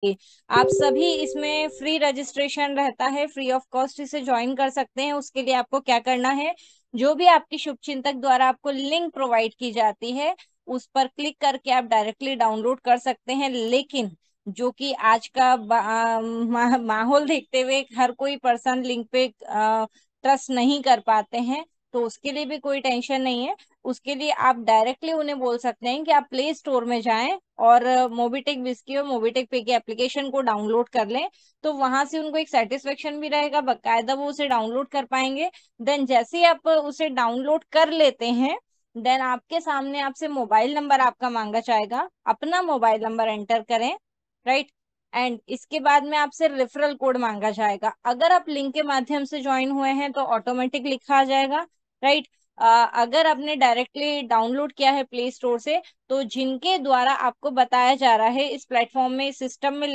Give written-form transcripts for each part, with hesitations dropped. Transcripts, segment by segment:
आप सभी इसमें फ्री रजिस्ट्रेशन रहता है, फ्री ऑफ कॉस्ट इसे ज्वाइन कर सकते हैं। उसके लिए आपको क्या करना है, जो भी आपकी शुभचिंतक द्वारा आपको लिंक प्रोवाइड की जाती है उस पर क्लिक करके आप डायरेक्टली डाउनलोड कर सकते हैं। लेकिन जो कि आज का माहौल देखते हुए हर कोई पर्सन लिंक पे ट्रस्ट नहीं कर पाते हैं, तो उसके लिए भी कोई टेंशन नहीं है। उसके लिए आप डायरेक्टली उन्हें बोल सकते हैं कि आप प्ले स्टोर में जाएं और मोबिटेक विस्की और मोबिटेक पे की एप्लीकेशन को डाउनलोड कर लें। तो वहां से उनको एक सेटिस्फेक्शन भी रहेगा, बकायदा वो उसे डाउनलोड कर पाएंगे। देन जैसे ही आप उसे डाउनलोड कर लेते हैं, देन आपके सामने आपसे मोबाइल नंबर आपका मांगा जाएगा, अपना मोबाइल नंबर एंटर करें, राइट। एंड इसके बाद में आपसे रेफरल कोड मांगा जाएगा। अगर आप लिंक के माध्यम से ज्वाइन हुए हैं तो ऑटोमेटिक लिखा आ जाएगा, राइट। अगर आपने डायरेक्टली डाउनलोड किया है प्ले स्टोर से, तो जिनके द्वारा आपको बताया जा रहा है इस प्लेटफॉर्म में, इस सिस्टम में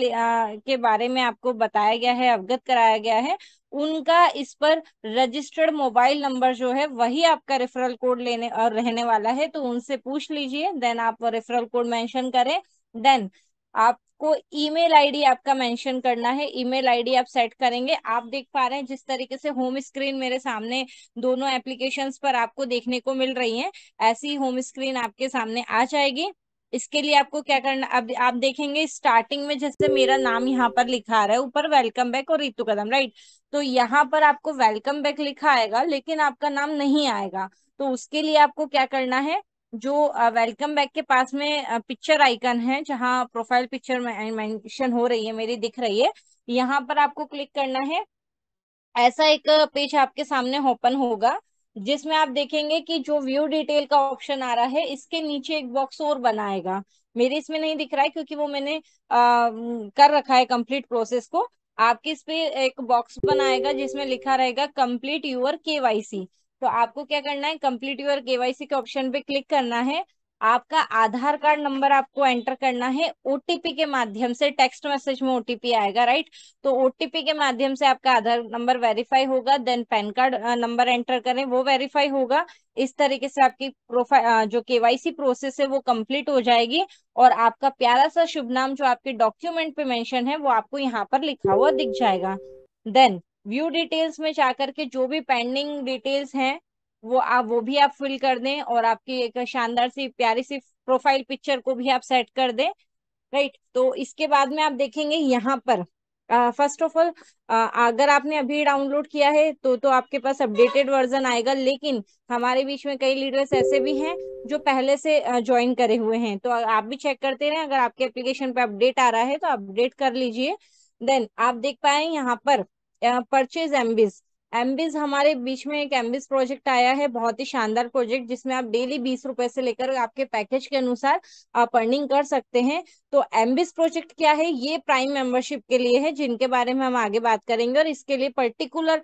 के बारे में आपको बताया गया है, अवगत कराया गया है, उनका इस पर रजिस्टर्ड मोबाइल नंबर जो है वही आपका रेफरल कोड लेने और रहने वाला है। तो उनसे पूछ लीजिए, देन आप रेफरल कोड मेंशन करें। देन आपको ईमेल आईडी आपका मेंशन करना है, ईमेल आईडी आप सेट करेंगे। आप देख पा रहे हैं जिस तरीके से होम स्क्रीन मेरे सामने दोनों एप्लीकेशंस पर आपको देखने को मिल रही है, ऐसी होम स्क्रीन आपके सामने आ जाएगी। इसके लिए आपको क्या करना, अब आप देखेंगे स्टार्टिंग में जैसे मेरा नाम यहाँ पर लिखा आ रहा है ऊपर, वेलकम बैक और रितु कदम, राइट। तो यहाँ पर आपको वेलकम बैक लिखा आएगा लेकिन आपका नाम नहीं आएगा। तो उसके लिए आपको क्या करना है, जो वेलकम बैक के पास में पिक्चर आइकन है, जहाँ प्रोफाइल पिक्चर मेंशन हो रही है मेरी दिख रही है, यहाँ पर आपको क्लिक करना है। ऐसा एक पेज आपके सामने ओपन होगा जिसमें आप देखेंगे कि जो व्यू डिटेल का ऑप्शन आ रहा है, इसके नीचे एक बॉक्स और बनाएगा। मेरे इसमें नहीं दिख रहा है क्योंकि वो मैंने कर रखा है कंप्लीट प्रोसेस को। आपके इस पे एक बॉक्स बनाएगा जिसमें लिखा रहेगा कंप्लीट यूर केवाईसी। तो आपको क्या करना है, कंप्लीट यूर केवाईसी के ऑप्शन पे क्लिक करना है। आपका आधार कार्ड नंबर आपको एंटर करना है ओटीपी के माध्यम से, टेक्स्ट मैसेज में ओटीपी आएगा, राइट। तो ओटीपी के माध्यम से आपका आधार नंबर वेरीफाई होगा। Then PAN card number enter करें, वो वेरीफाई होगा। इस तरीके से आपकी प्रोफाइल जो केवाईसी प्रोसेस है वो कंप्लीट हो जाएगी। और आपका प्यारा सा शुभ नाम जो आपके डॉक्यूमेंट पे मेंशन है वो आपको यहाँ पर लिखा हुआ दिख जाएगा। देन व्यू डिटेल्स में जाकर के जो भी पेंडिंग डिटेल्स हैं वो भी आप फिल कर दें, और आपकी एक शानदार सी प्यारी सी प्रोफाइल पिक्चर को भी आप सेट कर दें, राइट। तो इसके बाद में आप देखेंगे यहाँ पर फर्स्ट ऑफ ऑल, अगर आपने अभी डाउनलोड किया है तो आपके पास अपडेटेड वर्जन आएगा। लेकिन हमारे बीच में कई लीडर्स ऐसे भी हैं जो पहले से ज्वाइन करे हुए हैं, तो आप भी चेक करते रहें। अगर आपके एप्लीकेशन पे अपडेट आ रहा है तो अपडेट कर लीजिए। देन आप देख पाए यहाँ पर परचेज एमबीज। एमबीज हमारे बीच में एक एमबीज प्रोजेक्ट आया है, बहुत ही शानदार प्रोजेक्ट, जिसमें आप डेली 20 रुपए से लेकर आपके पैकेज के अनुसार आप अर्निंग कर सकते हैं। तो एमबीस प्रोजेक्ट क्या है, ये प्राइम मेंबरशिप के लिए है, जिनके बारे में हम आगे बात करेंगे। और इसके लिए पर्टिकुलर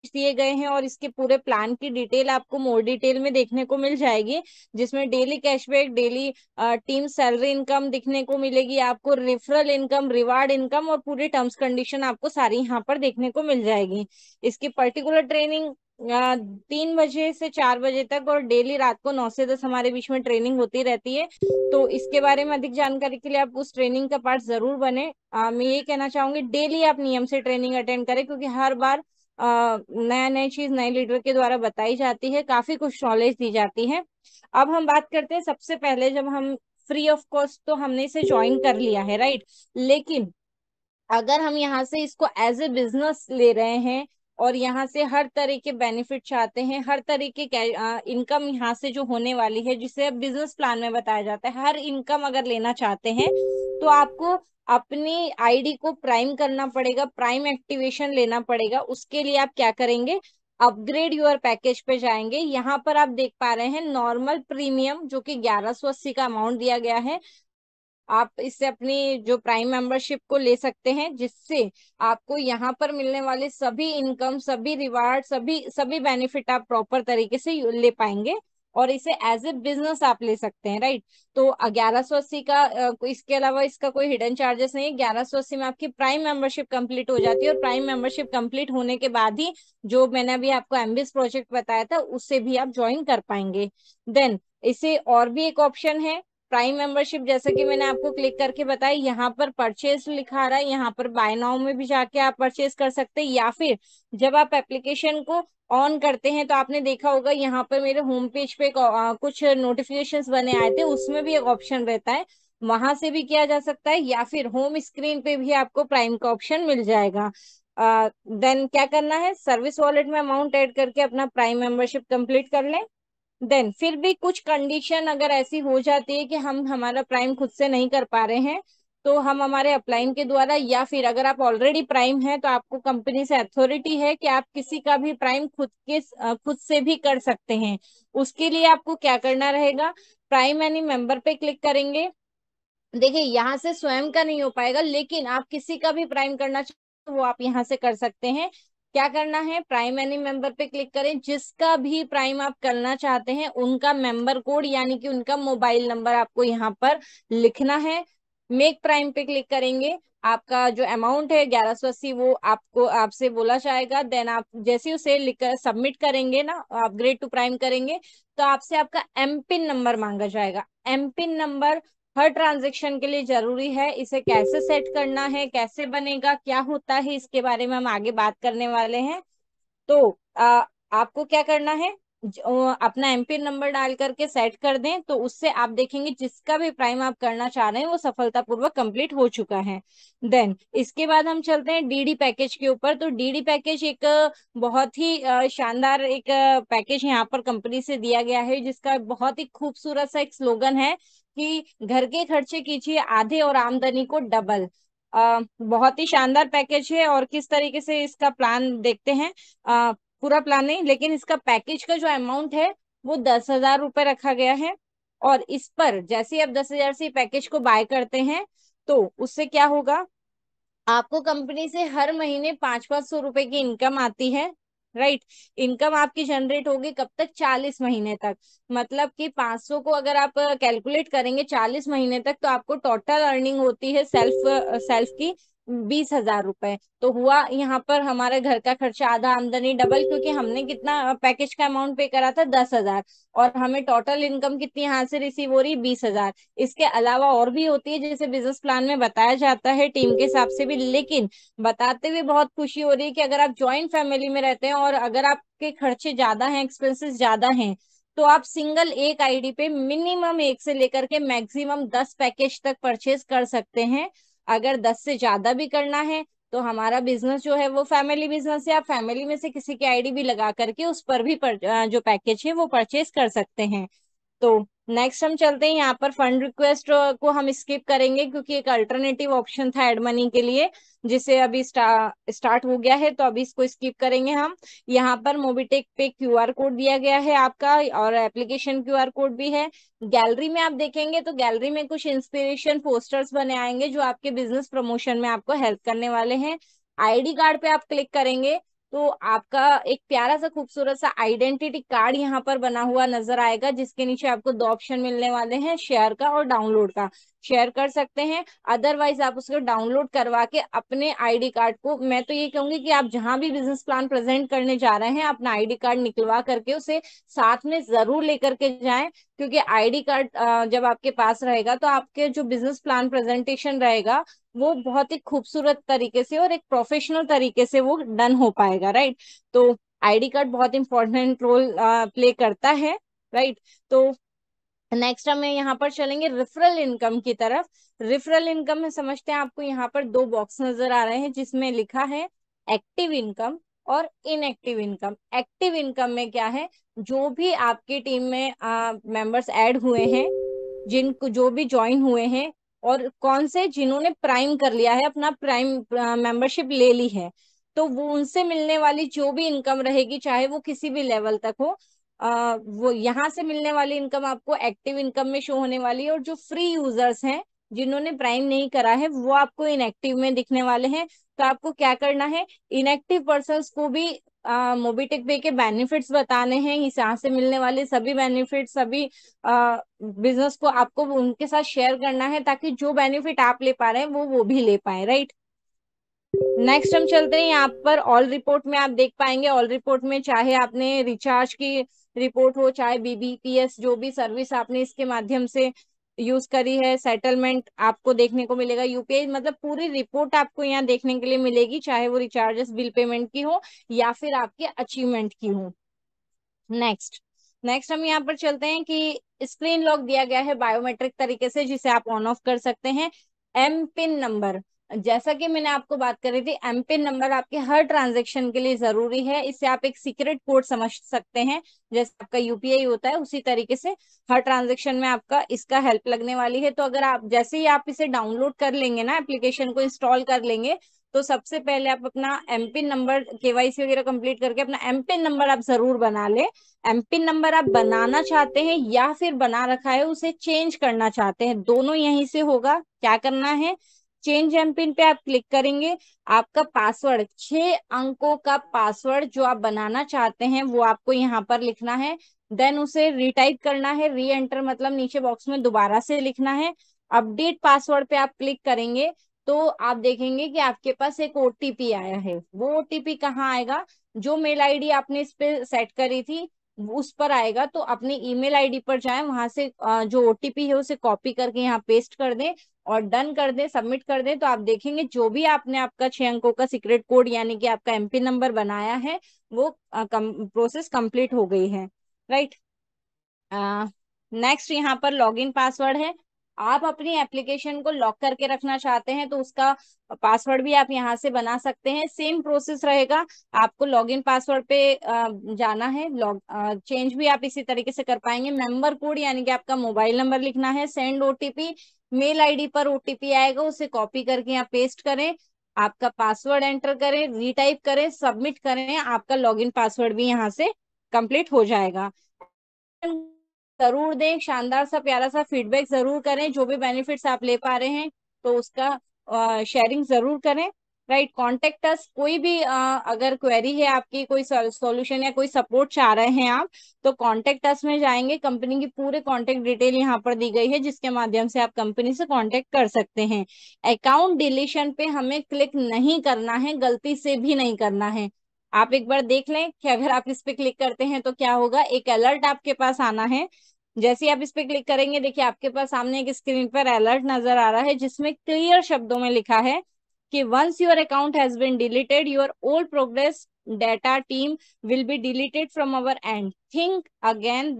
दिए गए हैं, और इसके पूरे प्लान की डिटेल आपको मोर डिटेल में देखने को मिल जाएगी, जिसमें daily cashback, daily team salary income दिखने को मिलेगी आपको, रेफरल इनकम, रिवार्ड इनकम, और पूरी टर्म्स कंडीशन आपको सारी यहाँ पर देखने को मिल जाएगी। इसकी पर्टिकुलर ट्रेनिंग 3 बजे से 4 बजे तक, और डेली रात को 9 से 10 हमारे बीच में ट्रेनिंग होती रहती है। तो इसके बारे में अधिक जानकारी के लिए आप उस ट्रेनिंग का पार्ट जरूर बने। मैं ये कहना चाहूंगी डेली आप नियम से ट्रेनिंग अटेंड करें, क्योंकि हर बार नया नई चीज नए लीडर के द्वारा बताई जाती है, काफी कुछ नॉलेज दी जाती है। अब हम बात करते हैं, सबसे पहले जब हम फ्री ऑफ कॉस्ट तो हमने इसे ज्वाइन कर लिया है, राइट। लेकिन अगर हम यहाँ से इसको एज ए बिजनेस ले रहे हैं और यहाँ से हर तरह के बेनिफिट चाहते हैं, हर तरीके के इनकम यहाँ से जो होने वाली है, जिसे बिजनेस प्लान में बताया जाता है, हर इनकम अगर लेना चाहते हैं तो आपको अपनी आईडी को प्राइम करना पड़ेगा, प्राइम एक्टिवेशन लेना पड़ेगा। उसके लिए आप क्या करेंगे, अपग्रेड योर पैकेज पे जाएंगे। यहाँ पर आप देख पा रहे हैं नॉर्मल प्रीमियम जो कि 1180 का अमाउंट दिया गया है, आप इससे अपनी जो प्राइम मेंबरशिप को ले सकते हैं, जिससे आपको यहाँ पर मिलने वाले सभी इनकम, सभी रिवार्ड, सभी सभी बेनिफिट आप प्रॉपर तरीके से ले पाएंगे। और इसे एज ए बिजनेस आप ले सकते हैं, राइट। तो 1180 का इसके अलावा इसका कोई हिडन चार्जेस नहीं है। 1180 में आपकी प्राइम मेंबरशिप कंप्लीट हो जाती है, और प्राइम मेंबरशिप कंप्लीट होने के बाद ही जो मैंने अभी आपको एमबीएस प्रोजेक्ट बताया था उससे भी आप ज्वाइन कर पाएंगे। देन इसे और भी एक ऑप्शन है प्राइम मेंबरशिप, जैसे कि मैंने आपको क्लिक करके बताया, यहाँ पर परचेज लिखा रहा है, यहाँ पर बाय नाउ में भी जाके आप परचेज कर सकते हैं, या फिर जब आप एप्लीकेशन को ऑन करते हैं तो आपने देखा होगा यहाँ पर मेरे होम पेज पे कुछ नोटिफिकेशंस बने आए थे, उसमें भी एक ऑप्शन रहता है, वहां से भी किया जा सकता है, या फिर होम स्क्रीन पे भी आपको प्राइम का ऑप्शन मिल जाएगा। देन क्या करना है, सर्विस वॉलेट में अमाउंट ऐड करके अपना प्राइम मेंबरशिप कंप्लीट कर लें। देन फिर भी कुछ कंडीशन अगर ऐसी हो जाती है कि हम हमारा प्राइम खुद से नहीं कर पा रहे हैं, तो हम हमारे अपलाइन के द्वारा, या फिर अगर आप ऑलरेडी प्राइम है तो आपको कंपनी से अथॉरिटी है कि आप किसी का भी प्राइम खुद से भी कर सकते हैं। उसके लिए आपको क्या करना रहेगा, प्राइम एनी मेंबर पे क्लिक करेंगे। देखिए यहाँ से स्वयं का नहीं हो पाएगा, लेकिन आप किसी का भी प्राइम करना चाहते तो वो आप यहाँ से कर सकते हैं। क्या करना है, प्राइम एनी मेंबर पे क्लिक करें, जिसका भी प्राइम आप करना चाहते हैं उनका मेंबर कोड यानी कि उनका मोबाइल नंबर आपको यहाँ पर लिखना है। मेक प्राइम पे क्लिक करेंगे, आपका जो अमाउंट है 1180 वो आपको आपसे बोला जाएगा। देन आप जैसे ही उसे लिख कर सबमिट करेंगे ना, अपग्रेड टू प्राइम करेंगे, तो आपसे आपका एम पिन नंबर मांगा जाएगा। एम पिन नंबर हर ट्रांजैक्शन के लिए जरूरी है। इसे कैसे सेट करना है, कैसे बनेगा, क्या होता है, इसके बारे में हम आगे बात करने वाले हैं। तो आपको क्या करना है, अपना एमपिन नंबर डाल करके सेट कर दें, तो उससे आप देखेंगे जिसका भी प्राइम आप करना चाह रहे हैं वो सफलतापूर्वक कंप्लीट हो चुका है। देन इसके बाद हम चलते हैं डीडी पैकेज के ऊपर। तो डीडी पैकेज एक बहुत ही शानदार एक पैकेज यहाँ पर कंपनी से दिया गया है, जिसका बहुत ही खूबसूरत सा एक स्लोगन है कि घर के खर्चे कीजिए आधे और आमदनी को डबल। बहुत ही शानदार पैकेज है। और किस तरीके से इसका प्लान देखते हैं, पूरा प्लान नहीं लेकिन इसका पैकेज का जो अमाउंट है वो 10,000 रुपये रखा गया है। और इस पर जैसे ही आप 10,000 से पैकेज को बाय करते हैं तो उससे क्या होगा, आपको कंपनी से हर महीने 500-500 रुपए की इनकम आती है, राइट। इनकम आपकी जनरेट होगी कब तक, 40 महीने तक। मतलब कि 500 को अगर आप कैलकुलेट करेंगे 40 महीने तक, तो आपको टोटल अर्निंग होती है सेल्फ सेल्फ की 20,000 रुपए। तो हुआ यहाँ पर हमारे घर का खर्चा आधा आमदनी डबल, क्योंकि हमने कितना पैकेज का अमाउंट पे करा था 10,000, और हमें टोटल इनकम कितनी यहाँ से रिसीव हो रही है 20,000। इसके अलावा और भी होती है जैसे बिजनेस प्लान में बताया जाता है टीम के हिसाब से भी, लेकिन बताते हुए बहुत खुशी हो रही है कि अगर आप ज्वाइंट फैमिली में रहते हैं और अगर आपके खर्चे ज्यादा हैं, एक्सपेंसेस ज्यादा हैं, तो आप सिंगल एक आईडी पे मिनिमम 1 से लेकर के मैक्सिमम 10 पैकेज तक परचेज कर सकते हैं। अगर 10 से ज्यादा भी करना है तो हमारा बिजनेस जो है वो फैमिली बिजनेस है, आप फैमिली में से किसी की आईडी भी लगा करके उस पर भी जो पैकेज है वो परचेज कर सकते हैं। तो नेक्स्ट हम चलते हैं, यहाँ पर फंड रिक्वेस्ट को हम स्किप करेंगे क्योंकि एक अल्टरनेटिव ऑप्शन था एड मनी के लिए, जिसे अभी स्टार्ट हो गया है, तो अभी इसको स्किप करेंगे हम। यहाँ पर मोबिटेक पे क्यूआर कोड दिया गया है आपका, और एप्लीकेशन क्यूआर कोड भी है। गैलरी में आप देखेंगे तो गैलरी में कुछ इंस्पिरेशन पोस्टर्स बने आएंगे जो आपके बिजनेस प्रमोशन में आपको हेल्प करने वाले हैं। आईडी कार्ड पे आप क्लिक करेंगे तो आपका एक प्यारा सा खूबसूरत सा आइडेंटिटी कार्ड यहाँ पर बना हुआ नजर आएगा, जिसके नीचे आपको दो ऑप्शन मिलने वाले हैं, शेयर का और डाउनलोड का। शेयर कर सकते हैं, अदरवाइज आप उसको डाउनलोड करवा के अपने आईडी कार्ड को, मैं तो ये कहूंगी कि आप जहां भी बिजनेस प्लान प्रेजेंट करने जा रहे हैं अपना आईडी कार्ड निकलवा करके उसे साथ में जरूर लेकर के जाएं। क्योंकि आईडी कार्ड जब आपके पास रहेगा तो आपके जो बिजनेस प्लान प्रेजेंटेशन रहेगा वो बहुत ही खूबसूरत तरीके से और एक प्रोफेशनल तरीके से वो डन हो पाएगा, राइट। तो आईडी कार्ड बहुत इंपॉर्टेंट रोल प्ले करता है, राइट। तो नेक्स्ट हम यहाँ पर चलेंगे रेफरल इनकम की तरफ। रेफरल इनकम में समझते हैं, आपको यहाँ पर दो बॉक्स नजर आ रहे हैं जिसमें लिखा है एक्टिव इनकम और इनएक्टिव इनकम। एक्टिव इनकम में क्या है, जो भी आपकी टीम में मेंबर्स ऐड हुए हैं, जिनको जो भी ज्वाइन हुए हैं, और कौन से जिन्होंने प्राइम कर लिया है, अपना प्राइम मेंबरशिप ले ली है, तो वो उनसे मिलने वाली जो भी इनकम रहेगी चाहे वो किसी भी लेवल तक हो, वो यहाँ से मिलने वाली इनकम आपको एक्टिव इनकम में शो होने वाली है। और जो फ्री यूजर्स हैं जिन्होंने प्राइम नहीं करा है वो आपको इनएक्टिव में दिखने वाले हैं। तो आपको क्या करना है, इनएक्टिव पर्संस को भी मोबिटेक पे के बेनिफिट्स बताने हैं, यहाँ से मिलने वाले सभी बेनिफिट, सभी बिजनेस को आपको उनके साथ शेयर करना है, ताकि जो बेनिफिट आप ले पा रहे हैं वो भी ले पाए, राइट। नेक्स्ट हम चलते हैं यहाँ पर ऑल रिपोर्ट में। आप देख पाएंगे ऑल रिपोर्ट में, चाहे आपने रिचार्ज की रिपोर्ट हो, चाहे बीबीपीएस जो भी सर्विस आपने इसके माध्यम से यूज करी है, सेटलमेंट आपको देखने को मिलेगा, यूपीआई, मतलब पूरी रिपोर्ट आपको यहाँ देखने के लिए मिलेगी, चाहे वो रिचार्जेस बिल पेमेंट की हो या फिर आपके अचीवमेंट की हो। नेक्स्ट नेक्स्ट हम यहाँ पर चलते हैं कि स्क्रीन लॉक दिया गया है बायोमेट्रिक तरीके से, जिसे आप ऑन ऑफ कर सकते हैं। एम पिन नंबर, जैसा कि मैंने आपको बात करी थी, एम पिन नंबर आपके हर ट्रांजैक्शन के लिए जरूरी है। इससे आप एक सीक्रेट कोड समझ सकते हैं, जैसे आपका यूपीआई होता है उसी तरीके से हर ट्रांजैक्शन में आपका इसका हेल्प लगने वाली है। तो अगर आप जैसे ही आप इसे डाउनलोड कर लेंगे ना, एप्लीकेशन को इंस्टॉल कर लेंगे, तो सबसे पहले आप अपना एमपिन नंबर, केवाईसी वगैरह कंप्लीट करके अपना एमपिन नंबर आप जरूर बना ले। एमपिन नंबर आप बनाना चाहते हैं या फिर बना रखा है उसे चेंज करना चाहते हैं, दोनों यहीं से होगा। क्या करना है, चेंज एमपिन पे आप क्लिक करेंगे। आपका पासवर्ड, 6 अंकों का पासवर्ड जो आप बनाना चाहते हैं वो आपको यहाँ पर लिखना है। देन उसे रीटाइप करना है, री एंटर मतलब नीचे बॉक्स में दोबारा से लिखना है। अपडेट पासवर्ड पे आप क्लिक करेंगे तो आप देखेंगे कि आपके पास एक ओटीपी आया है। वो ओटीपी कहाँ आएगा, जो मेल आईडी आपने इस पे सेट करी थी उस पर आएगा। तो अपनी ईमेल आईडी पर जाएं, वहां से जो ओटीपी है उसे कॉपी करके यहाँ पेस्ट कर दें और डन कर दें, सबमिट कर दें। तो आप देखेंगे जो भी आपने आपका 6 अंकों का सीक्रेट कोड यानी कि आपका एमपिन नंबर बनाया है वो प्रोसेस कंप्लीट हो गई है, राइट। नेक्स्ट यहाँ पर लॉगिन पासवर्ड है। आप अपनी एप्लीकेशन को लॉक करके रखना चाहते हैं तो उसका पासवर्ड भी आप यहाँ से बना सकते हैं, सेम प्रोसेस रहेगा। आपको लॉगिन पासवर्ड पे जाना है, लॉग चेंज भी आप इसी तरीके से कर पाएंगे। मेंबर कोड यानी कि आपका मोबाइल नंबर लिखना है, सेंड ओटीपी, मेल आईडी पर ओटीपी आएगा उसे कॉपी करके यहाँ पेस्ट करें, आपका पासवर्ड एंटर करें, रीटाइप करें, सबमिट करें, आपका लॉगिन पासवर्ड भी यहाँ से कंप्लीट हो जाएगा। जरूर दें, शानदार सा प्यारा सा फीडबैक जरूर करें, जो भी बेनिफिट्स आप ले पा रहे हैं तो उसका शेयरिंग जरूर करें, राइट। कॉन्टेक्ट अस, कोई भी अगर क्वेरी है आपकी, कोई सॉल्यूशन या कोई सपोर्ट चाह रहे हैं आप, तो कॉन्टेक्ट अस में जाएंगे। कंपनी की पूरे कॉन्टेक्ट डिटेल यहाँ पर दी गई है, जिसके माध्यम से आप कंपनी से कॉन्टेक्ट कर सकते हैं। अकाउंट डिलीशन पे हमें क्लिक नहीं करना है, गलती से भी नहीं करना है। आप एक बार देख लें कि अगर आप इस पे क्लिक करते हैं तो क्या होगा, एक अलर्ट आपके पास आना है। जैसे ही आप इस पे क्लिक करेंगे, देखिए आपके पास सामने एक स्क्रीन पर अलर्ट नजर आ रहा है, जिसमें क्लियर शब्दों में लिखा है कि once your account has been deleted your old progress data team will be deleted from our end, think again,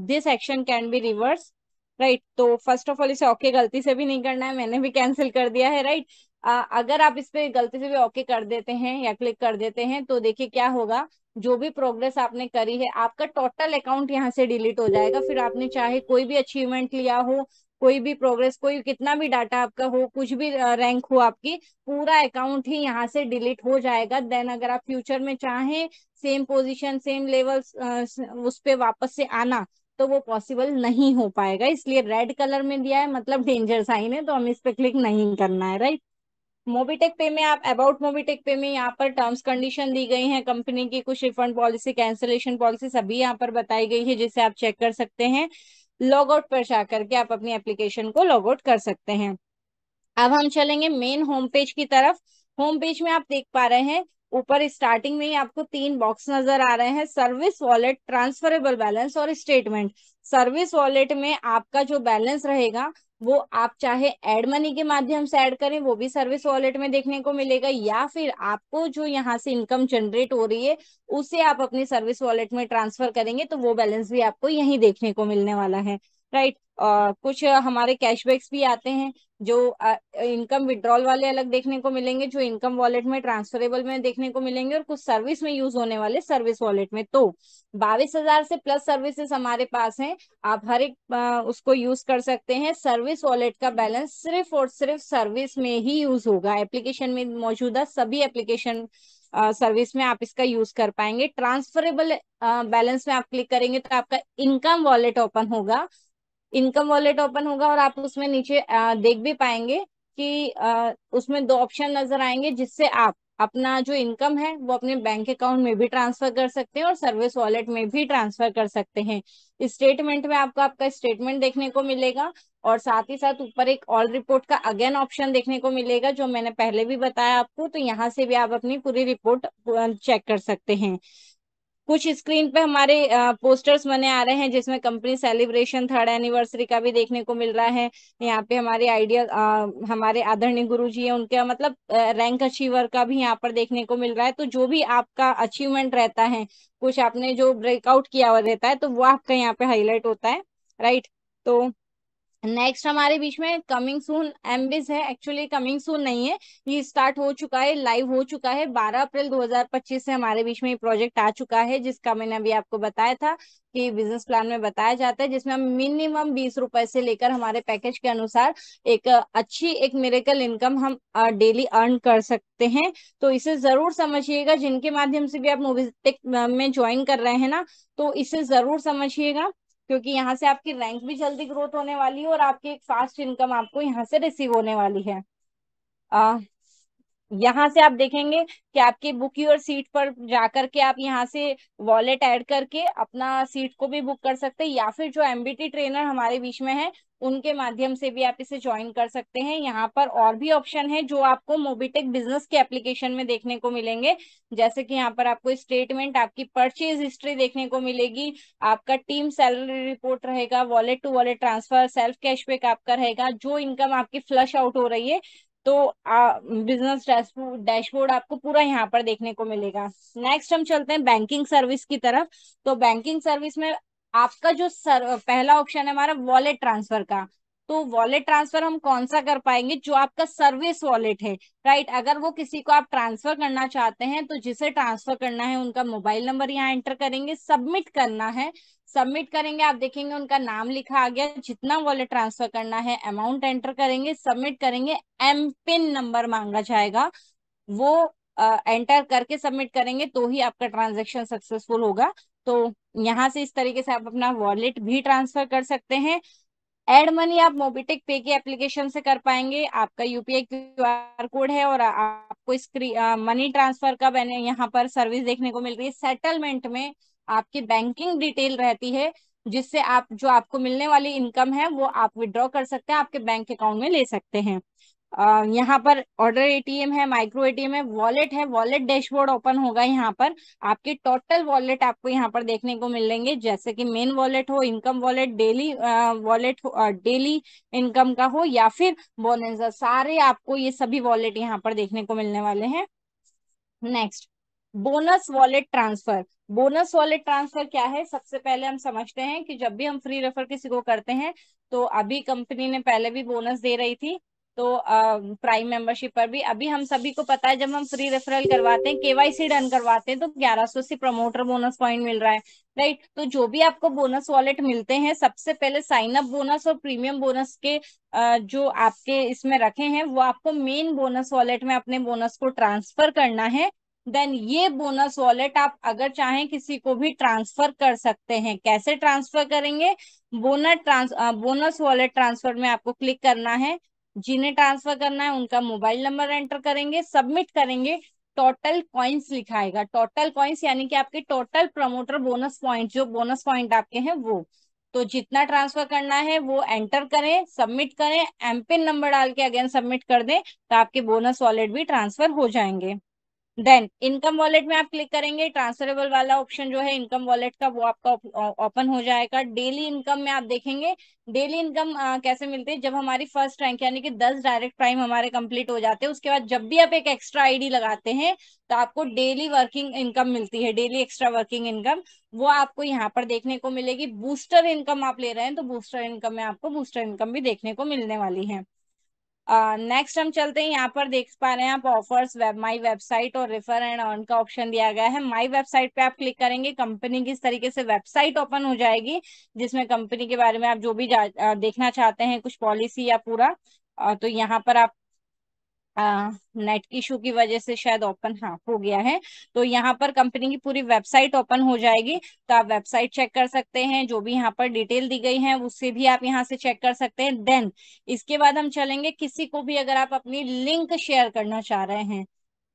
this action can be reverse, right. तो फर्स्ट ऑफ ऑल इसे ओके गलती से भी नहीं करना है, मैंने भी कैंसिल कर दिया है, राइट। अगर आप इस पे गलती से भी ओके कर देते हैं या क्लिक कर देते हैं तो देखिए क्या होगा, जो भी प्रोग्रेस आपने करी है आपका टोटल अकाउंट यहाँ से डिलीट हो जाएगा। फिर आपने चाहे कोई भी अचीवमेंट लिया हो, कोई भी प्रोग्रेस, कोई कितना भी डाटा आपका हो, कुछ भी रैंक हो आपकी, पूरा अकाउंट ही यहाँ से डिलीट हो जाएगा। देन अगर आप फ्यूचर में चाहें सेम पोजीशन सेम लेवल उस पे वापस से आना, तो वो पॉसिबल नहीं हो पाएगा। इसलिए रेड कलर में दिया है मतलब डेंजर साइन है, तो हमें इस पे क्लिक नहीं करना है, राइट। मोबीटेक पे में आप अबाउट मोबीटेक पे में यहाँ पर टर्म्स कंडीशन दी गई हैं, कंपनी की कुछ रिफंड पॉलिसी, कैंसिलेशन पॉलिसी सभी यहाँ पर बताई गई है, जिसे आप चेक कर सकते हैं। लॉग आउट पर जाकर के आप अपनी एप्लीकेशन को लॉग आउट कर सकते हैं। अब हम चलेंगे मेन होम पेज की तरफ। होम पेज में आप देख पा रहे हैं ऊपर स्टार्टिंग में ही आपको 3 बॉक्स नजर आ रहे हैं, सर्विस वॉलेट, ट्रांसफरेबल बैलेंस और स्टेटमेंट। सर्विस वॉलेट में आपका जो बैलेंस रहेगा वो आप चाहे एड मनी के माध्यम से ऐड करें, वो भी सर्विस वॉलेट में देखने को मिलेगा, या फिर आपको जो यहाँ से इनकम जनरेट हो रही है उसे आप अपनी सर्विस वॉलेट में ट्रांसफर करेंगे तो वो बैलेंस भी आपको यही देखने को मिलने वाला है, राइट। कुछ हमारे कैशबैक्स भी आते हैं, जो इनकम विड्रॉल वाले अलग देखने को मिलेंगे, जो इनकम वॉलेट में ट्रांसफरेबल में देखने को मिलेंगे, और कुछ सर्विस में यूज होने वाले सर्विस वॉलेट में। तो 22,000 से प्लस सर्विसेज हमारे पास हैं, आप हर एक उसको यूज कर सकते हैं। सर्विस वॉलेट का बैलेंस सिर्फ और सिर्फ सर्विस में ही यूज होगा, एप्लीकेशन में मौजूदा सभी एप्लीकेशन सर्विस में आप इसका यूज कर पाएंगे। ट्रांसफरेबल बैलेंस में आप क्लिक करेंगे तो आपका इनकम वॉलेट ओपन होगा, इनकम वॉलेट ओपन होगा और आप उसमें नीचे देख भी पाएंगे कि उसमें 2 ऑप्शन नजर आएंगे, जिससे आप अपना जो इनकम है वो अपने बैंक अकाउंट में भी ट्रांसफर कर सकते हैं और सर्विस वॉलेट में भी ट्रांसफर कर सकते हैं। स्टेटमेंट में आपको आपका स्टेटमेंट देखने को मिलेगा और साथ ही साथ ऊपर एक ऑल रिपोर्ट का अगेन ऑप्शन देखने को मिलेगा, जो मैंने पहले भी बताया आपको। तो यहाँ से भी आप अपनी पूरी रिपोर्ट चेक कर सकते हैं। कुछ स्क्रीन पे हमारे पोस्टर्स बने आ रहे हैं, जिसमें कंपनी सेलिब्रेशन 3rd एनिवर्सरी का भी देखने को मिल रहा है। यहाँ पे हमारे आइडिया हमारे आदरणीय गुरु जी है, उनका मतलब रैंक अचीवर का भी यहाँ पर देखने को मिल रहा है। तो जो भी आपका अचीवमेंट रहता है, कुछ आपने जो ब्रेकआउट किया हुआ रहता है, तो वो आपका यहाँ पे हाईलाइट होता है, राइट। तो नेक्स्ट हमारे बीच में कमिंग सून एमबिस है। एक्चुअली कमिंग सून नहीं है, ये स्टार्ट हो चुका है, लाइव हो चुका है। 12 अप्रैल 2025 से हमारे बीच में ये प्रोजेक्ट आ चुका है, जिसका मैंने अभी आपको बताया था कि बिजनेस प्लान में बताया जाता है, जिसमें हम मिनिमम 20 रुपए से लेकर हमारे पैकेज के अनुसार एक अच्छी एक मिरेकल इनकम हम डेली अर्न कर सकते हैं। तो इसे जरूर समझिएगा, जिनके माध्यम से भी आप मोबिटेक में ज्वाइन कर रहे हैं ना, तो इसे जरूर समझिएगा, क्योंकि यहाँ से आपकी रैंक भी जल्दी ग्रोथ होने वाली है और आपकी एक फास्ट इनकम आपको यहाँ से रिसीव होने वाली है। आ, यहाँ से आप देखेंगे कि आपकी बुक योर सीट पर जाकर के आप यहाँ से वॉलेट ऐड करके अपना सीट को भी बुक कर सकते हैं, या फिर जो एमबीटी ट्रेनर हमारे बीच में है उनके माध्यम से भी आप इसे ज्वाइन कर सकते हैं। यहाँ पर और भी ऑप्शन है जो आपको मोबिटेक बिजनेस के एप्लीकेशन में देखने को मिलेंगे, जैसे कि यहाँ पर आपको स्टेटमेंट, आपकी परचेज हिस्ट्री देखने को मिलेगी, आपका टीम सैलरी रिपोर्ट रहेगा, wallet to wallet transfer, self cashback आपका रहेगा, जो इनकम आपकी फ्लश आउट हो रही है, तो बिजनेस डैशबोर्ड आपको पूरा यहाँ पर देखने को मिलेगा। नेक्स्ट हम चलते हैं बैंकिंग सर्विस की तरफ। तो बैंकिंग सर्विस में आपका जो पहला ऑप्शन है हमारा वॉलेट ट्रांसफर का। तो वॉलेट ट्रांसफर हम कौन सा कर पाएंगे, जो आपका सर्विस वॉलेट है, राइट। अगर वो किसी को आप ट्रांसफर करना चाहते हैं, तो जिसे ट्रांसफर करना है उनका मोबाइल नंबर यहाँ एंटर करेंगे, सबमिट करना है। सबमिट करेंगे, आप देखेंगे उनका नाम लिखा आ गया, जितना वॉलेट ट्रांसफर करना है, अमाउंट एंटर करेंगे, सबमिट करेंगे, एम पिन नंबर मांगा जाएगा, वो एंटर करके सबमिट करेंगे तो ही आपका ट्रांजेक्शन सक्सेसफुल होगा। तो यहाँ से इस तरीके से आप अपना वॉलेट भी ट्रांसफर कर सकते हैं। एड मनी आप मोबिटेक पे की एप्लीकेशन से कर पाएंगे, आपका यूपीआई क्यूआर कोड है और आपको मनी ट्रांसफर का मैंने यहाँ पर सर्विस देखने को मिल रही है। सेटलमेंट में आपकी बैंकिंग डिटेल रहती है, जिससे आप जो आपको मिलने वाली इनकम है वो आप विड्रॉ कर सकते हैं, आपके बैंक अकाउंट में ले सकते हैं। यहाँ पर ऑर्डर एटीएम है, माइक्रो एटीएम है, वॉलेट है, वॉलेट डैशबोर्ड ओपन होगा। यहाँ पर आपके टोटल वॉलेट आपको यहाँ पर देखने को मिलेंगे, जैसे कि मेन वॉलेट हो, इनकम वॉलेट, डेली वॉलेट हो, डेली इनकम का हो, या फिर बोनस, सारे आपको ये सभी वॉलेट यहाँ पर देखने को मिलने वाले हैं। Next, bonus wallet transfer. Bonus wallet transfer क्या है, सबसे पहले हम समझते हैं कि जब भी हम फ्री रेफर किसी को करते हैं, तो अभी कंपनी ने पहले भी बोनस दे रही थी, तो प्राइम मेंबरशिप पर भी अभी हम सभी को पता है, जब हम फ्री रेफरल करवाते हैं, केवाईसी डन करवाते हैं, तो 1100 से प्रमोटर बोनस पॉइंट मिल रहा है, राइट। तो जो भी आपको बोनस वॉलेट मिलते हैं, सबसे पहले साइन अप बोनस और प्रीमियम बोनस के जो आपके इसमें रखे हैं, वो आपको मेन बोनस वॉलेट में अपने बोनस को ट्रांसफर करना है। देन ये बोनस वॉलेट आप अगर चाहें किसी को भी ट्रांसफर कर सकते हैं। कैसे ट्रांसफर करेंगे, बोनस वॉलेट ट्रांसफर में आपको क्लिक करना है, जिन्हें ट्रांसफर करना है उनका मोबाइल नंबर एंटर करेंगे, सबमिट करेंगे, टोटल कॉइन्स लिखाएगा, टोटल कॉइन्स यानी कि आपके टोटल प्रमोटर बोनस पॉइंट, जो बोनस पॉइंट आपके हैं वो, तो जितना ट्रांसफर करना है वो एंटर करें, सबमिट करें, एमपिन नंबर डाल के अगेन सबमिट कर दें, तो आपके बोनस वॉलेट भी ट्रांसफर हो जाएंगे। देन इनकम वॉलेट में आप क्लिक करेंगे, ट्रांसफरेबल वाला ऑप्शन जो है इनकम वॉलेट का, वो आपका ओपन हो जाएगा। डेली इनकम में आप देखेंगे, डेली इनकम कैसे मिलती है, जब हमारी फर्स्ट रैंक यानी कि 10 डायरेक्ट प्राइम हमारे कंप्लीट हो जाते हैं, उसके बाद जब भी आप एक एक्स्ट्रा आईडी लगाते हैं, तो आपको डेली वर्किंग इनकम मिलती है, डेली एक्स्ट्रा वर्किंग इनकम, वो आपको यहाँ पर देखने को मिलेगी। बूस्टर इनकम आप ले रहे हैं, तो बूस्टर इनकम में आपको बूस्टर इनकम भी देखने को मिलने वाली है। नेक्स्ट हम चलते हैं, यहाँ पर देख पा रहे हैं आप ऑफर्स, माई वेबसाइट और रेफर एंड अर्न का ऑप्शन दिया गया है। माई वेबसाइट पे आप क्लिक करेंगे, कंपनी की इस तरीके से वेबसाइट ओपन हो जाएगी, जिसमें कंपनी के बारे में आप जो भी देखना चाहते हैं, कुछ पॉलिसी या पूरा, तो यहाँ पर आप नेट इशू की वजह से शायद ओपन, हाँ, हो गया है। तो यहाँ पर कंपनी की पूरी वेबसाइट ओपन हो जाएगी, तो आप वेबसाइट चेक कर सकते हैं, जो भी यहाँ पर डिटेल दी गई है उससे भी आप यहाँ से चेक कर सकते हैं। देन इसके बाद हम चलेंगे, किसी को भी अगर आप अपनी लिंक शेयर करना चाह रहे हैं,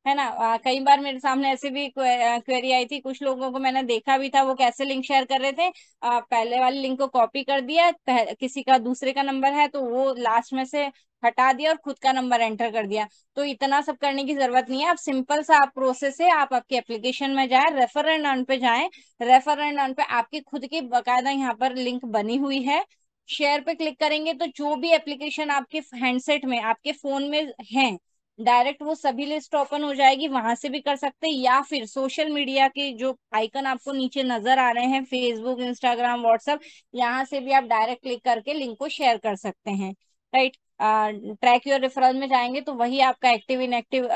है ना। कई बार मेरे सामने ऐसे भी क्वेरी आई थी, कुछ लोगों को मैंने देखा भी था, वो कैसे लिंक शेयर कर रहे थे। पहले वाले लिंक को कॉपी कर दिया, किसी का दूसरे का नंबर है तो वो लास्ट में से हटा दिया और खुद का नंबर एंटर कर दिया। तो इतना सब करने की जरूरत नहीं है। आप सिंपल सा आप प्रोसेस है, आप आपकी एप्लीकेशन में जाए, रेफर एंड अर्न पे जाएं। रेफर एंड अर्न पे आपकी खुद की बकायदा यहाँ पर लिंक बनी हुई है। शेयर पे क्लिक करेंगे तो जो भी एप्लीकेशन आपके हैंडसेट में, आपके फोन में है, डायरेक्ट वो सभी लिस्ट ओपन हो जाएगी, वहां से भी कर सकते हैं। या फिर सोशल मीडिया के जो आइकन आपको नीचे नजर आ रहे हैं, फेसबुक, इंस्टाग्राम, व्हाट्सएप, यहाँ से भी आप डायरेक्ट क्लिक करके लिंक को शेयर कर सकते हैं। राइट। ट्रैक योर रेफरल में जाएंगे तो वही आपका एक्टिव इनएक्टिव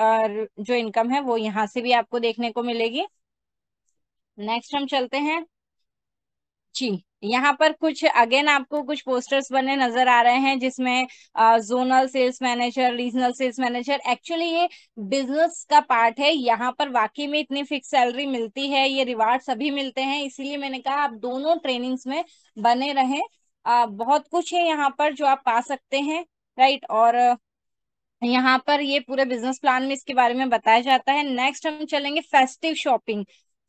जो इनकम है वो यहाँ से भी आपको देखने को मिलेगी। नेक्स्ट हम चलते हैं जी। यहाँ पर कुछ अगेन आपको कुछ पोस्टर्स बने नजर आ रहे हैं, जिसमें zonal sales manager, regional sales manager, actually ये बिजनेस का पार्ट है। यहाँ पर वाकई में इतनी फिक्स सैलरी मिलती है, ये रिवार्ड सभी मिलते हैं, इसीलिए मैंने कहा आप दोनों ट्रेनिंग्स में बने रहें। बहुत कुछ है यहाँ पर जो आप पा सकते हैं। राइट। और यहाँ पर ये पूरे बिजनेस प्लान में इसके बारे में बताया जाता है। नेक्स्ट हम चलेंगे फेस्टिव शॉपिंग।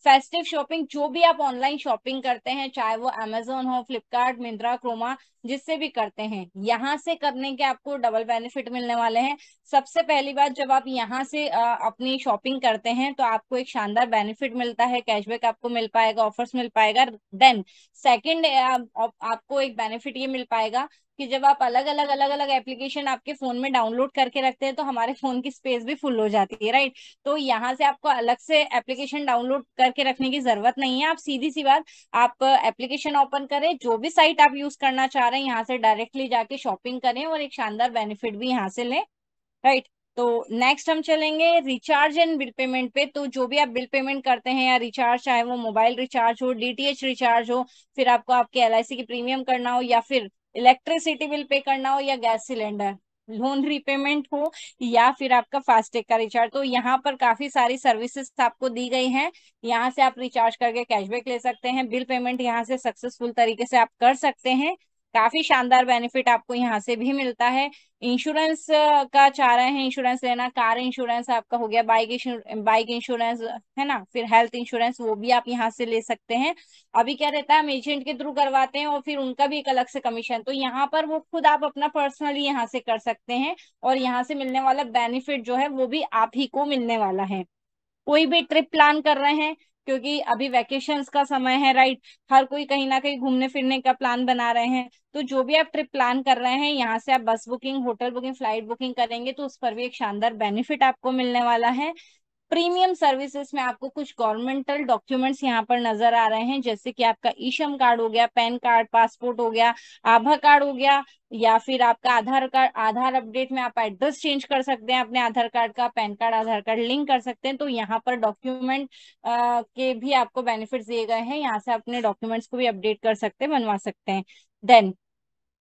फेस्टिव शॉपिंग, जो भी आप ऑनलाइन शॉपिंग करते हैं, चाहे वो अमेजोन हो, फ्लिपकार्ट, मिंत्रा, क्रोमा, जिससे भी करते हैं, यहाँ से करने के आपको डबल बेनिफिट मिलने वाले हैं। सबसे पहली बात, जब आप यहाँ से अपनी शॉपिंग करते हैं तो आपको एक शानदार बेनिफिट मिलता है, कैशबैक आपको मिल पाएगा, ऑफर्स मिल पाएगा। देन सेकंड, आपको एक बेनिफिट ये मिल पाएगा कि जब आप अलग अलग एप्लीकेशन आपके फोन में डाउनलोड करके रखते हैं तो हमारे फोन की स्पेस भी फुल हो जाती है। राइट। तो यहाँ से आपको अलग से एप्लीकेशन डाउनलोड करके रखने की जरूरत नहीं है। आप सीधी सी बात, आप एप्लीकेशन ओपन करें, जो भी साइट आप यूज करना चाह रहे हैं यहाँ से डायरेक्टली जाके शॉपिंग करें और एक शानदार बेनिफिट भी यहाँ से लें। राइट। तो नेक्स्ट हम चलेंगे रिचार्ज एंड बिल पेमेंट पे। तो जो भी आप बिल पेमेंट करते हैं या रिचार्ज, चाहे वो मोबाइल रिचार्ज हो, डीटीएच रिचार्ज हो, फिर आपको आपके एलआईसी की प्रीमियम करना हो, या फिर इलेक्ट्रिसिटी बिल पे करना हो, या गैस सिलेंडर लोन रीपेमेंट हो, या फिर आपका फास्टैग का रिचार्ज, तो यहाँ पर काफी सारी सर्विसेज आपको दी गई हैं। यहाँ से आप रिचार्ज करके कैशबैक ले सकते हैं, बिल पेमेंट यहाँ से सक्सेसफुल तरीके से आप कर सकते हैं। काफी शानदार बेनिफिट आपको यहाँ से भी मिलता है। इंश्योरेंस का चाह रहे हैं इंश्योरेंस लेना, कार इंश्योरेंस आपका हो गया, बाइक इंश्योरेंस, है ना, फिर हेल्थ इंश्योरेंस, वो भी आप यहाँ से ले सकते हैं। अभी क्या रहता है, हम एजेंट के थ्रू करवाते हैं और फिर उनका भी एक अलग से कमीशन, तो यहाँ पर वो खुद आप अपना पर्सनली यहाँ से कर सकते हैं। और यहाँ से मिलने वाला बेनिफिट जो है वो भी आप ही को मिलने वाला है। कोई भी ट्रिप प्लान कर रहे हैं, क्योंकि अभी वैकेशंस का समय है, राइट, हर कोई कहीं ना कहीं घूमने फिरने का प्लान बना रहे हैं, तो जो भी आप ट्रिप प्लान कर रहे हैं, यहाँ से आप बस booking, hotel booking, flight booking करेंगे तो उस पर भी एक शानदार बेनिफिट आपको मिलने वाला है। प्रीमियम सर्विसेज में आपको कुछ गवर्नमेंटल डॉक्यूमेंट्स यहाँ पर नजर आ रहे हैं, जैसे कि आपका ई श्रम कार्ड हो गया, पैन कार्ड, पासपोर्ट हो गया, आभा कार्ड हो गया, या फिर आपका आधार कार्ड। आधार अपडेट में आप एड्रेस चेंज कर सकते हैं अपने आधार कार्ड का, पैन कार्ड आधार कार्ड लिंक कर सकते हैं, तो यहाँ पर डॉक्यूमेंट के भी आपको बेनिफिट्स दिए गए हैं। यहाँ से अपने डॉक्यूमेंट्स को भी अपडेट कर सकते हैं, बनवा सकते हैं। देन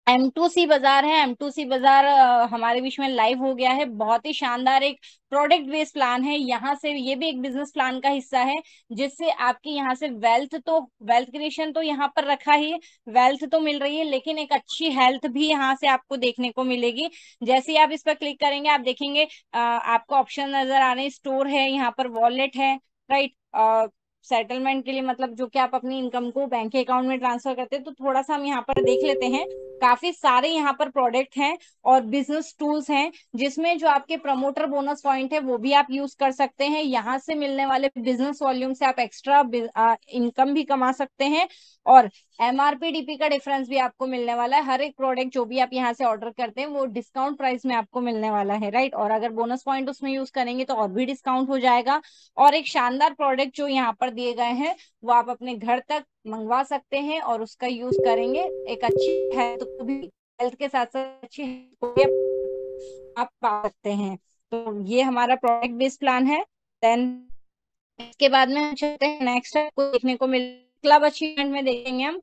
M2C बाजार है। M2C बाजार हमारे बीच में लाइव हो गया है। बहुत ही शानदार एक प्रोडक्ट बेस्ड प्लान है। यहाँ से ये भी एक बिजनेस प्लान का हिस्सा है, जिससे आपकी यहाँ से वेल्थ क्रिएशन तो यहाँ पर रखा ही, वेल्थ तो मिल रही है, लेकिन एक अच्छी हेल्थ भी यहाँ से आपको देखने को मिलेगी। जैसे ही आप इस पर क्लिक करेंगे, आप देखेंगे आपको ऑप्शन नजर आ रहे हैं, स्टोर है, यहाँ पर वॉलेट है, राइट, सेटलमेंट के लिए, मतलब जो कि आप अपनी इनकम को बैंक के अकाउंट में ट्रांसफर करते हैं। तो थोड़ा सा हम यहाँ पर देख लेते हैं। काफी सारे यहाँ पर प्रोडक्ट हैं और बिजनेस टूल्स हैं, जिसमें जो आपके प्रमोटर बोनस पॉइंट है वो भी आप यूज कर सकते हैं। यहाँ से मिलने वाले बिजनेस वॉल्यूम से आप एक्स्ट्रा इनकम भी कमा सकते हैं। और एमआरपी डीपी का डिफरेंस भी आपको मिलने वाला है। हर एक प्रोडक्ट जो भी आप यहाँ से ऑर्डर करते हैं वो डिस्काउंट प्राइस में आपको मिलने वाला है, राइट। और अगर बोनस पॉइंट उसमें यूज करेंगे तो और भी डिस्काउंट हो जाएगा। और एक शानदार प्रोडक्ट जो यहाँ पर दिए गए हैं वो आप अपने घर तक मंगवा सकते हैं और उसका यूज करेंगे। एक अच्छी हेल्थ को भी, हेल्थ के साथ साथ अच्छी health को भी आप पा सकते हैं। तो ये हमारा प्रोडक्ट बेस्ड प्लान है। देन इसके बाद में हम चलते हैं नेक्स्ट, आपको देखने को मिल क्लब अचीवमेंट में देखेंगे हम।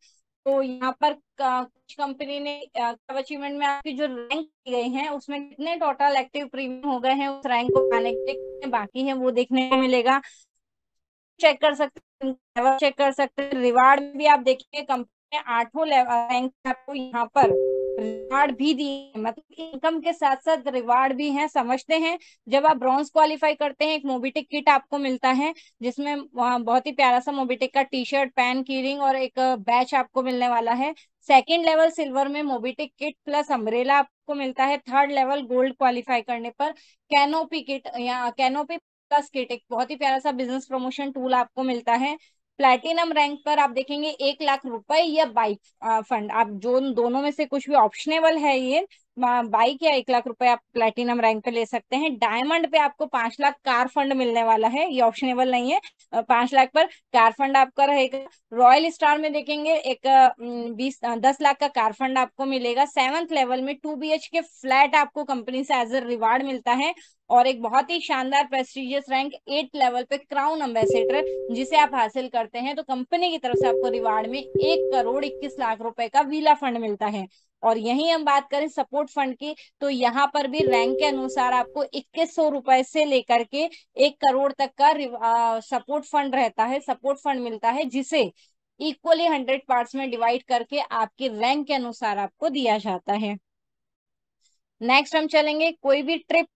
तो यहाँ पर कुछ कंपनी ने क्लब अचीवमेंट में आपकी जो रैंक दी गई है उसमें कितने टोटल एक्टिव प्रीमियम हो गए हैं, उस रैंक को पाने के लिए कितने बाकी है वो देखने को मिलेगा। चेक कर सकते हैं, लेवल चेक कर सकते हैं। रिवार्ड में भी आप देखिए, कंपनी ने 8वां रैंक आपको यहाँ पर रिवार्ड भी दिए, मतलब इनकम के साथ साथ रिवार्ड भी हैं, समझते हैं। जब आप ब्रॉन्ज क्वालिफाई करते हैं, एक मोबिटेक किट आपको मिलता है, जिसमें वहाँ बहुत ही प्यारा सा मोबिटेक का टी शर्ट, पेन, कीरिंग और एक बैच आपको मिलने वाला है। सेकंड लेवल सिल्वर में मोबिटेक किट प्लस अम्ब्रेला आपको मिलता है। थर्ड लेवल गोल्ड क्वालिफाई करने पर कैनोपी किट या कैनोपी प्लस किट, एक बहुत ही प्यारा सा बिजनेस प्रमोशन टूल आपको मिलता है। प्लैटिनम रैंक पर आप देखेंगे 1 लाख रुपए या बाइक फंड, आप जो दोनों में से कुछ भी ऑप्शनेबल है ये, बाइक या 1 लाख रुपए आप प्लैटिनम रैंक पे ले सकते हैं। डायमंड पे आपको 5 लाख कार फंड मिलने वाला है, ये ऑप्शनेबल नहीं है। 5 लाख पर कार फंड आपका रहेगा। रॉयल स्टार में देखेंगे एक 10 लाख का कार फंड आपको मिलेगा। 7th लेवल में 2 BHK फ्लैट आपको कंपनी से एज ए रिवार्ड मिलता है। और एक बहुत ही शानदार प्रेस्टिजियस रैंक 8 लेवल पे क्राउन एम्बेसडर, जिसे आप हासिल करते हैं तो कंपनी की तरफ से आपको रिवार्ड में 1 करोड़ 21 लाख रुपए का वीला फंड मिलता है। और यही हम बात करें सपोर्ट फंड की, तो यहाँ पर भी रैंक के अनुसार आपको 2100 रुपए से लेकर के 1 करोड़ तक का सपोर्ट फंड रहता है, सपोर्ट फंड मिलता है, जिसे इक्वली 100 पार्ट्स में डिवाइड करके आपकी रैंक के अनुसार आपको दिया जाता है। नेक्स्ट हम चलेंगे कोई भी ट्रिप,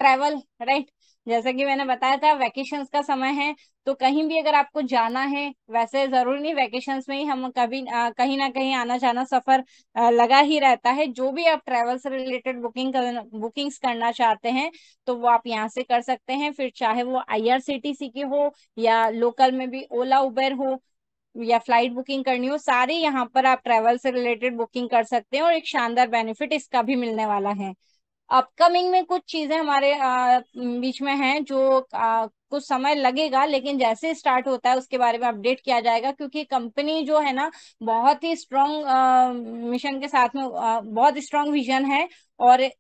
ट्रैवल, राइट। जैसे कि मैंने बताया था वैकेशंस का समय है, तो कहीं भी अगर आपको जाना है, वैसे जरूरी नहीं वैकेशंस में ही, हम कभी कहीं ना कहीं आना जाना सफर लगा ही रहता है। जो भी आप ट्रैवल से रिलेटेड बुकिंग्स करना चाहते हैं तो वो आप यहाँ से कर सकते हैं। फिर चाहे वो IRCTC की हो या लोकल में भी ओला उबेर हो या फ्लाइट बुकिंग करनी हो, सारी यहाँ पर आप ट्रैवल से रिलेटेड बुकिंग कर सकते हैं। और एक शानदार बेनिफिट इसका भी मिलने वाला है। अपकमिंग में कुछ चीजें हमारे बीच में हैं जो कुछ समय लगेगा, लेकिन जैसे स्टार्ट होता है उसके बारे में अपडेट किया जाएगा, क्योंकि कंपनी जो है ना बहुत ही स्ट्रॉन्ग मिशन के साथ में, बहुत स्ट्रॉन्ग विजन है और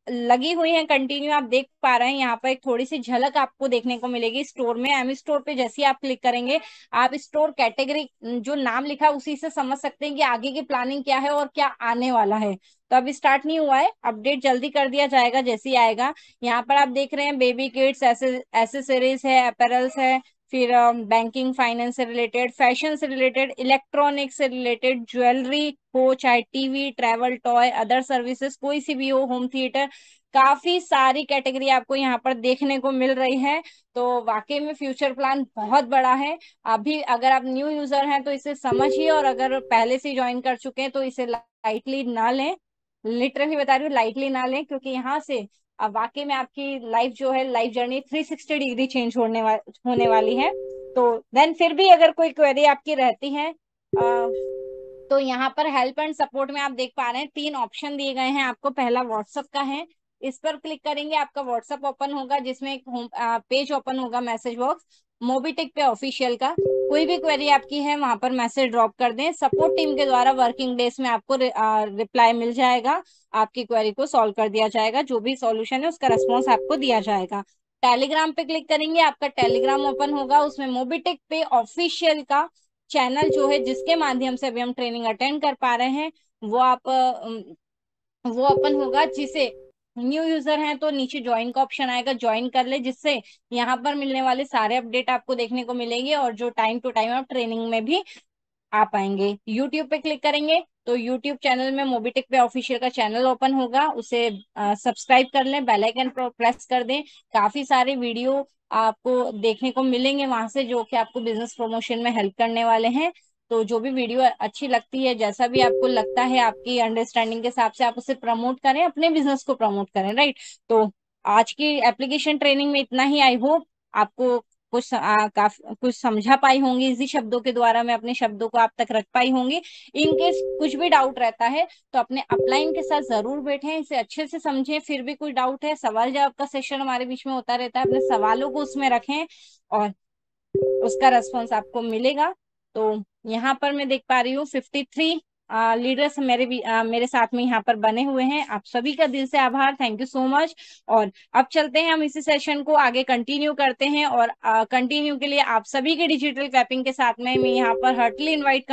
लगी हुई है कंटिन्यू। आप देख पा रहे हैं यहाँ पर एक थोड़ी सी झलक आपको देखने को मिलेगी स्टोर में। एम स्टोर पे जैसे ही आप क्लिक करेंगे, आप स्टोर कैटेगरी जो नाम लिखा है उसी से समझ सकते हैं कि आगे की प्लानिंग क्या है और क्या आने वाला है। तो अभी स्टार्ट नहीं हुआ है, अपडेट जल्दी कर दिया जाएगा जैसे ही आएगा। यहाँ पर आप देख रहे हैं बेबी किड्स, एसेसरीज है, अपैरल्स है, फिर बैंकिंग फाइनेंस से रिलेटेड, फैशन से रिलेटेड, इलेक्ट्रॉनिक्स से रिलेटेड, ज्वेलरी हो, चाहे TV, travel, toy, other services कोई सी भी हो, होम थिएटर, काफी सारी कैटेगरी आपको यहाँ पर देखने को मिल रही है। तो वाकई में फ्यूचर प्लान बहुत बड़ा है। अभी अगर आप न्यू यूजर हैं तो इसे समझिए, और अगर पहले से ज्वाइन कर चुके हैं तो इसे लाइटली ना लें, लिटरली बता रही हूँ लाइटली ना लें, क्योंकि यहाँ से अब वाकई में आपकी लाइफ जो है, लाइफ जर्नी 360 डिग्री चेंज होने वाली है। तो देन फिर भी अगर कोई क्वेरी आपकी रहती है तो यहाँ पर हेल्प एंड सपोर्ट में आप देख पा रहे हैं 3 ऑप्शन दिए गए हैं आपको। पहला व्हाट्सएप का है, इस पर क्लिक करेंगे आपका व्हाट्सएप ओपन होगा, जिसमें एक होम पेज ओपन होगा, मैसेज बॉक्स मोबीटेक पे ऑफिशियल का। कोई भी क्वेरी आपकी है वहां पर मैसेज ड्रॉप कर दें, सपोर्ट टीम के द्वारा वर्किंग डेज में आपको रिप्लाई मिल जाएगा, आपकी क्वेरी को सॉल्व कर दिया जाएगा, जो भी सॉल्यूशन है उसका रेस्पॉन्स आपको दिया जाएगा। टेलीग्राम पे क्लिक करेंगे, आपका टेलीग्राम ओपन होगा, उसमें मोबीटेक पे ऑफिशियल का चैनल जो है, जिसके माध्यम से अभी हम ट्रेनिंग अटेंड कर पा रहे हैं, वो आप वो ओपन होगा। जिसे न्यू यूजर हैं तो नीचे ज्वाइन का ऑप्शन आएगा, ज्वाइन कर ले, जिससे यहाँ पर मिलने वाले सारे अपडेट आपको देखने को मिलेंगे, और जो टाइम टू टाइम आप ट्रेनिंग में भी आ पाएंगे। यूट्यूब पे क्लिक करेंगे तो यूट्यूब चैनल में मोबीटेक पे ऑफिशियल का चैनल ओपन होगा, उसे सब्सक्राइब कर लें, बेल आइकन प्रेस कर दें। काफी सारे वीडियो आपको देखने को मिलेंगे वहां से, जो कि आपको बिजनेस प्रमोशन में हेल्प करने वाले हैं। तो जो भी वीडियो अच्छी लगती है, जैसा भी आपको लगता है आपकी अंडरस्टैंडिंग के हिसाब से, आप उसे प्रमोट करें, अपने बिजनेस को प्रमोट करें, राइट। तो आज की एप्लीकेशन ट्रेनिंग में इतना ही। आई होप आपको काफी कुछ समझा पाई होंगी, इसी शब्दों के द्वारा मैं अपने शब्दों को आप तक रख पाई होंगी। इन केस कुछ भी डाउट रहता है तो अपने अपलाइन के साथ जरूर बैठें, इसे अच्छे से समझें। फिर भी कोई डाउट है, सवाल जवाब का सेशन हमारे बीच में होता रहता है, अपने सवालों को उसमें रखें और उसका रेस्पॉन्स आपको मिलेगा। तो यहाँ पर मैं देख पा रही हूँ 53 लीडर्स मेरे साथ में यहाँ पर बने हुए हैं। आप सभी का दिल से आभार, थैंक यू सो मच। और अब चलते हैं, हम इसी सेशन को आगे कंटिन्यू करते हैं, और कंटिन्यू के लिए आप सभी के डिजिटल कैपिंग के साथ में मैं यहाँ पर हार्टली इन्वाइट